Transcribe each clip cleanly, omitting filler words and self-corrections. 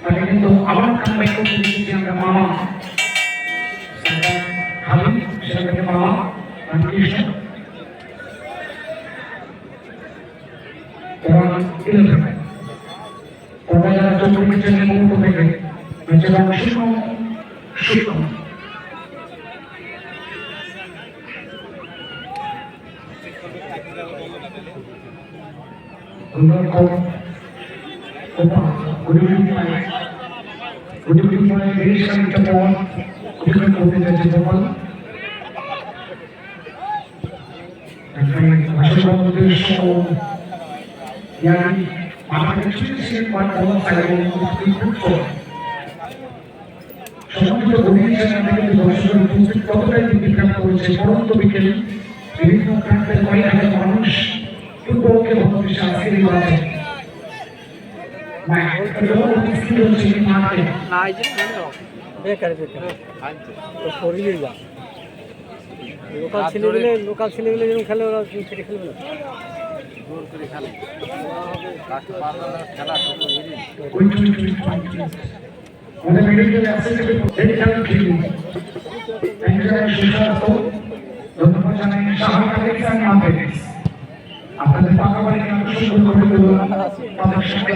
তাকে কিন্তু আবার কামবাই করতে দিয়েছি আমরা মামা হাবিব সেটাকে মামা রামকৃষ্ণ কোরআন 11 তোমরা যারা চোখ রেখেছেন মুহূর্ত থেকে বেঁচে যাওয়া শিক্ষক কতটাই বিজ্ঞান করেছে পরন্ত বিকেল বিভিন্ন প্রান্তের কয়েক হাজার মানুষ ফুটবলকে ভালোবেসে আজকের এই মাঠে লোকাল ছেলেগুলো যেমন খেলে ওরা সেটা খেলবে না আপনাদের পাকা বাড়িকে আকর্ষণ করে তাদের সাথে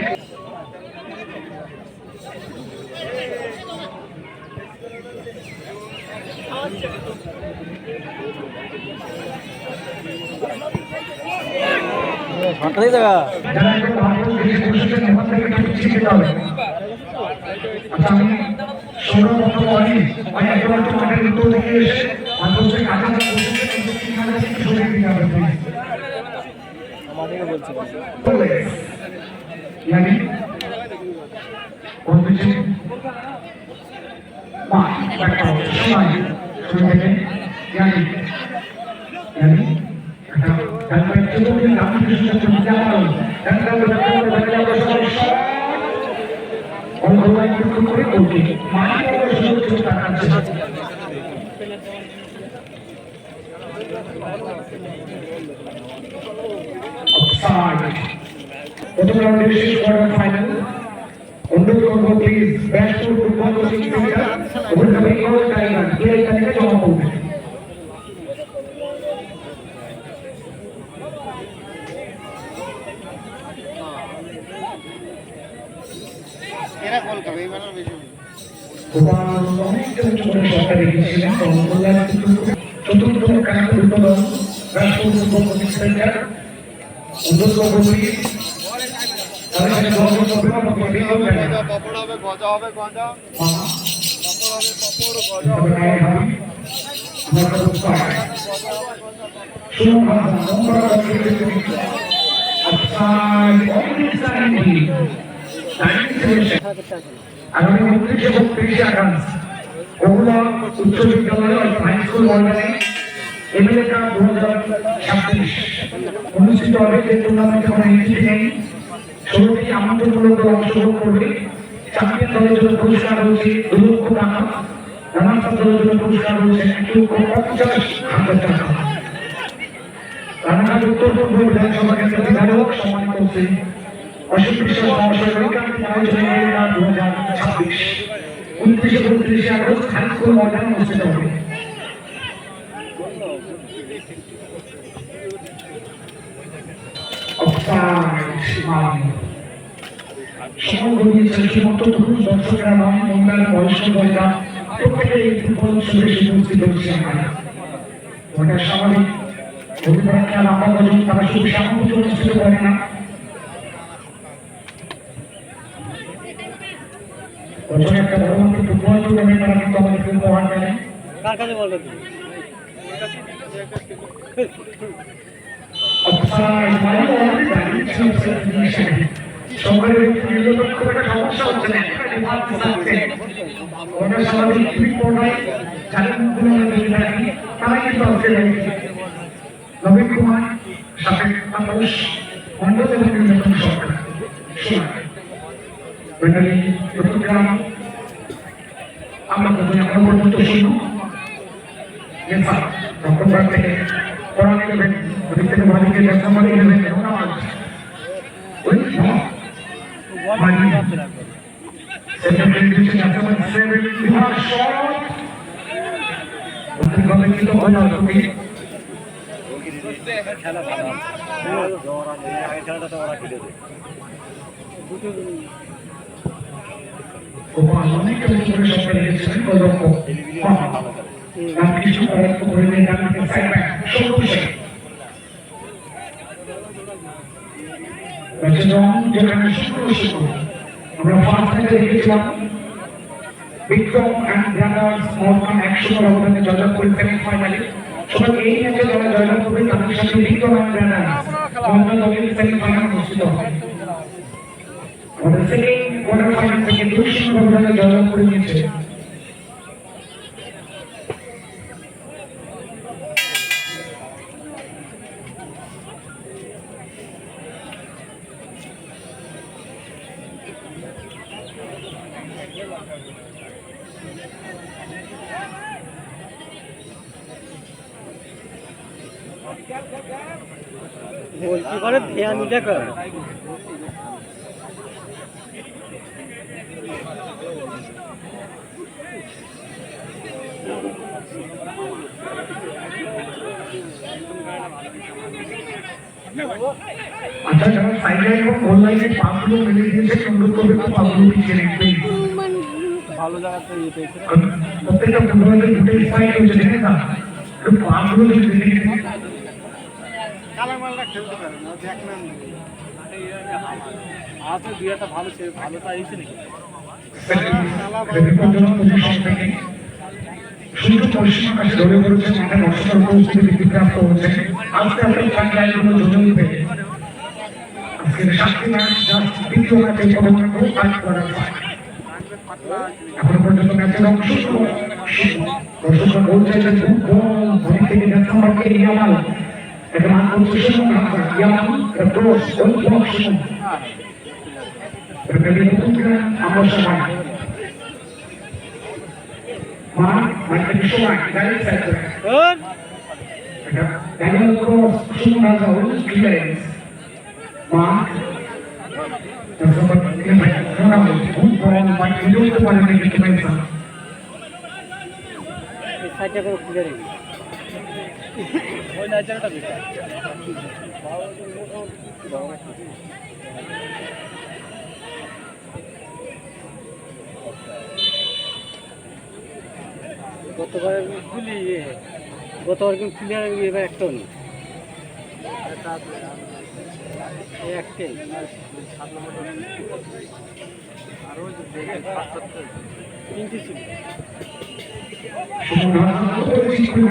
please, best to football coaching center, overcoming all time, here can get on. চতুর্থ কানাডা উদ্বোধন রাষ্ট্রীয় ফুটবল কোচিং সেন্টার আগামী 29 এবং 30 আগস্ট ওগুলা উচ্চ বিদ্যালয় হাই স্কুল ময়দানে এমএলএ কাপ 2026 অনুষ্ঠিত হবে। যে টুর্নামেন্টে কোনো এন্ট্রি নেই, 16টি আমন্ত্রণমূলক দল অংশগ্রহণ করবে। চ্যাম্পিয়ন দলের জন্য পুরস্কার রয়েছে 2 লক্ষ টাকা, রানার্স আপ দলের জন্য পুরস্কার রয়েছে 1,50,000 টাকা। রানাঘাট উত্তর পূর্ব বিধানসভা কেন্দ্রের বিধায়ক সম্মানিত হচ্ছেন অশোক বিশ্বাস মহাশয় ঐকান্তিক আয়োজনে 2026 29 এবং 30 আগস্ট হাই স্কুল ময়দানে অনুষ্ঠিত হবে। সকল গরিয়েছেন সীমান্ত পুরুষ দর্শকেরা নয়, মহিলার বয়স্ক বয়সা প্রত্যেকে এই ফুটবল উৎসবে উপস্থিত হচ্ছে। ওটা স্বাভাবিক, অভিপ্রায় খেয়াল আমরা বলি তারা শুধু সামগ্রিক অনুষ্ঠিত করে না, বছরে একটা বড় মতো ফুটবল টুর্নামেন্ট তারা কিন্তু আমাদেরকে উপহার দেয়। কার কাছে বলবেন? সরকারের খুব একটা সমস্যা হচ্ছে না, স্বাভাবিক পর্যায়ে তারা কিন্তু নবীন কুমার সাবেক মানুষ মন্ডল এবং নির্বাচন সরকার চট্টগ্রাম আমরা এখন পর্যন্ত শুনু চট্টগ্রাম থেকে কোরআন নেবেন, ওদিক থেকে বাড়িকে জামালি নেবেন এবং আমার সেকেন্ডারি ডিভিশন চ্যাম্পিয়ন 7 বিভাগ শট অতিক্রমে কিন্তু হলো তুমি খেলা ভালো আগে খেলাটা তো ওরা খেলেছে দুটো গোপাল অনেকটা উপরে সরকার রেখেছিলেন কলম্বো আর কিছু কলম্বো করে নিয়ে ডানদিকে সাইড ব্যাক সর্বশেষ ম্যাচের রং যেখানে শুক্র আমরা ফার্স্ট ম্যাচে দেখেছিলাম বিক্রম অ্যান্ড ব্রাদার্স মহরমান 100 অবদানে জয়লাভ করে সেমিফাইনালে সবাই এই ম্যাচে যারা জয়লাভ করবে তাদের সাথে বিক্রম অ্যান্ড ব্রাদার্স মহরমান দলের সেমিফাইনাল অনুষ্ঠিত হবে আমাদের সেকেন্ড কোয়ার্টার ফাইনাল থেকে 200 অবদানে জয়লাভ করে নিয়েছে গোলকিপারে ধ্যান দেখো আচ্ছা যারা সাইড লাইন এবং গোল লাইনে পাগুলো মিলে দিয়েছে সুন্দর করে পাগুলো পিছিয়ে রেখে ভালো জায়গাতে ইয়ে পেয়েছে প্রত্যেকটা ফুটবলের দুটো স্পাইক হয়েছে দেখে না পাগুলো যদি দেখে কালামালটা খেলতে পারে না দেখ না আছে দুই একটা ভালো ছিল ভালো চাইছে নাকি শুধু পরিসীমার কাছে ধরে পড়েছে মাঠে নষ্ট পরিস্থিতি বিপ্রাপ্ত হচ্ছে আস্তে আস্তে চাকরিগুলো ধরে উঠবে আজকের 7টি ম্যাচ জাস্ট দ্বিতীয় ম্যাচে সর্বত্র কাজ করার এখন পর্যন্ত ম্যাচের অংশ দর্শকরা বলছে যে ফুটবল ধরে থেকে যাচ্ছে আমাকে ইয়ামাল এটা মান করছে শুনুন ইয়ামাল ক্রস ওই ব্লক শুনুন আমরা সবাই মাঠের সময় গাড়ির cycle Daniel Cross soon has a whole clearance. Mark. Good ball, but he knows the ball and he makes it. সাইডটা করে খুলে রেখে ওই নাইজারটা বেটা গতবার খুলি গতবার কিন্তু ক্লিয়ার এবার একটাও নেই একটাই আরও তিনটে ছিল